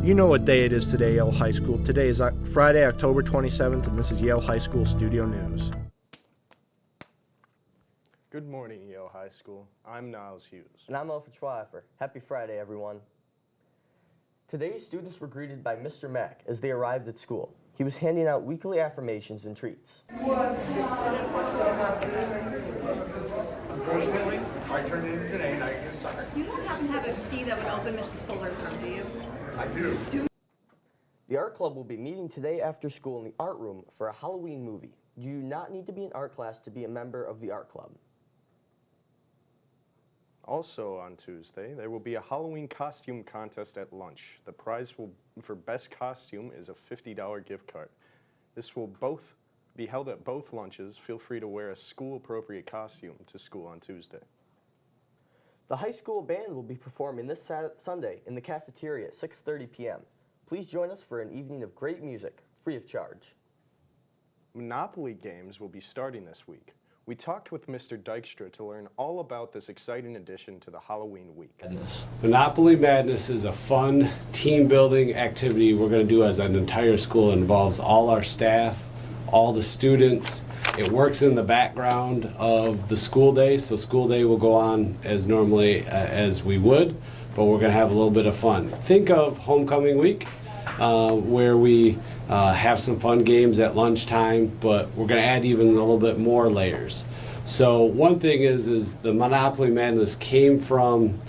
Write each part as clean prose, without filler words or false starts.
You know what day it is today, Yale High School. Today is Friday, October 27th, and this is Yale High School Studio News. Good morning, Yale High School. I'm Niles Hughes. And I'm Alfred Schweifer. Happy Friday, everyone. Today, students were greeted by Mr. Mack as they arrived at school. He was handing out weekly affirmations and treats. Unfortunately, I turned it in today and I get sucker. You don't happen to have a key that would open Mrs. Fuller's room, do you? I do. The art club will be meeting today after school in the art room for a Halloween movie. You do not need to be in art class to be a member of the art club. Also on Tuesday, there will be a Halloween costume contest at lunch. The prize for best costume is a $50 gift card. This will both be held at both lunches. Feel free to wear a school-appropriate costume to school on Tuesday. The high school band will be performing this Sunday in the cafeteria at 6:30 p.m. Please join us for an evening of great music, free of charge. Monopoly games will be starting this week. We talked with Mr. Dykstra to learn all about this exciting addition to the Halloween week. Monopoly Madness is a fun team-building activity we're going to do as an entire school. It involves all our staff, all the students. It works in the background of the school day, so school day will go on as normally as we would, but we're going to have a little bit of fun. Think of homecoming week, where we have some fun games at lunchtime, but we're going to add even a little bit more layers. So one thing is the Monopoly Madness came from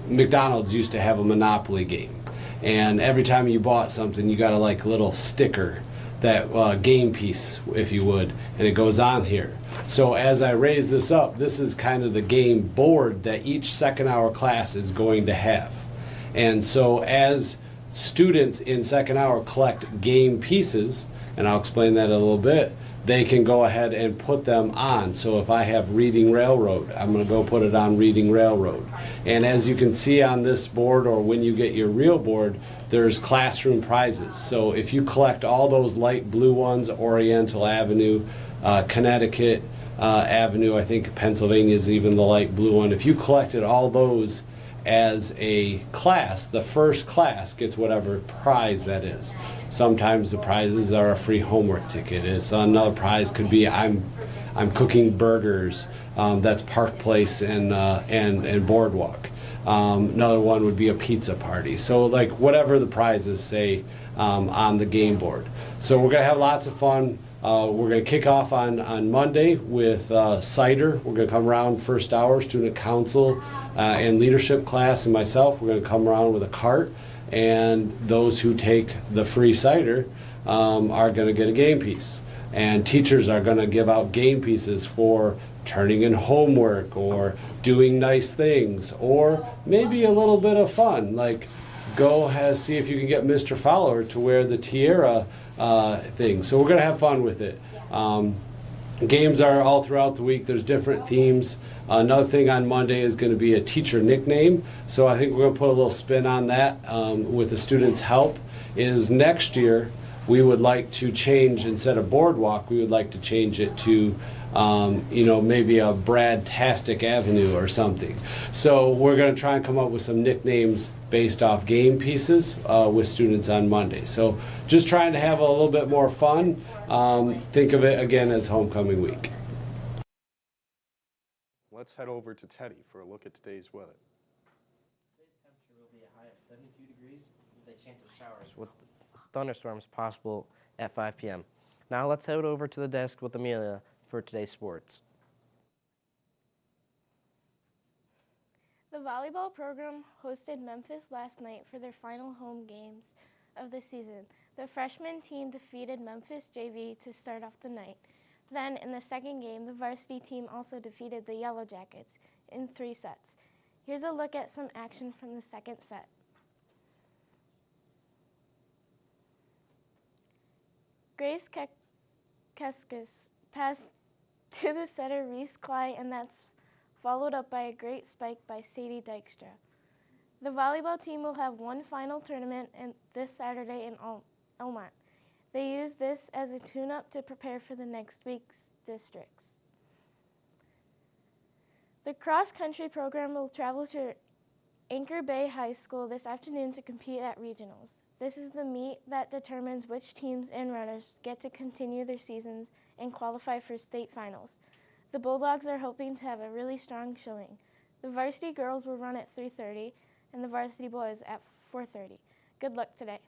McDonald's used to have a Monopoly game, and every time you bought something, you got a little sticker, that game piece, if you would, and it goes on here. So as I raise this up, this is kind of the game board that each second hour class is going to have. And so as students in second hour collect game pieces, and I'll explain that in a little bit, they can go ahead and put them on. So if I have Reading Railroad, I'm going to go put it on Reading Railroad. And as you can see on this board, or when you get your real board, there's classroom prizes. So if you collect all those light blue ones, Oriental Avenue, Connecticut Avenue, I think Pennsylvania is even the light blue one. If you collected all those as a class, the first class gets whatever prize that is. Sometimes the prizes are a free homework ticket. Another prize could be I'm cooking burgers. That's Park Place and Boardwalk. Another one would be a pizza party. So whatever the prizes say on the game board. So we're gonna have lots of fun. We're gonna kick off on Monday with cider. We're gonna come around first hour, student council and leadership class and myself. We're gonna come around with a cart, and those who take the free cider are gonna get a game piece. And teachers are gonna give out game pieces for turning in homework or doing nice things, or maybe a little bit of fun, like see if you can get Mr. Fowler to wear the tiara thing. So we're gonna have fun with it. Games are all throughout the week. There's different themes. Another thing on Monday is going to be a teacher nickname. So I think we're going to put a little spin on that with the students' help. Is next year we would like to change, instead of Boardwalk, we would like to change it to maybe a Bradtastic Avenue or something. So we're going to try and come up with some nicknames based off game pieces with students on Monday. So just trying to have a little bit more fun. Think of it again as homecoming week. Let's head over to Teddy for a look at today's weather. Today's temperature will be a high of 72 degrees with a chance of showers with thunderstorms possible at 5 p.m. Now let's head over to the desk with Amelia for today's sports. The volleyball program hosted Memphis last night for their final home games of the season. The freshman team defeated Memphis JV to start off the night. Then, in the second game, the varsity team also defeated the Yellow Jackets in 3 sets. Here's a look at some action from the second set. Grace Keskis passed to the setter Reese Cly, and that's followed up by a great spike by Sadie Dykstra. The volleyball team will have one final tournament this Saturday in Elmont. They use this as a tune-up to prepare for the next week's districts. The cross-country program will travel to Anchor Bay High School this afternoon to compete at regionals. This is the meet that determines which teams and runners get to continue their seasons and qualify for state finals. The Bulldogs are hoping to have a really strong showing. The varsity girls will run at 3:30 and the varsity boys at 4:30. Good luck today.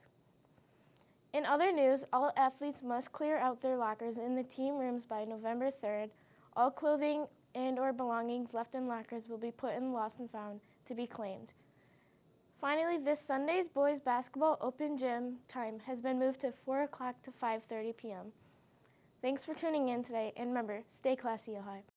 In other news, all athletes must clear out their lockers in the team rooms by November 3rd. All clothing and/or belongings left in lockers will be put in lost and found to be claimed. Finally, this Sunday's boys basketball open gym time has been moved to 4 o'clock to 5:30 p.m. Thanks for tuning in today, and remember, stay classy, Ohio.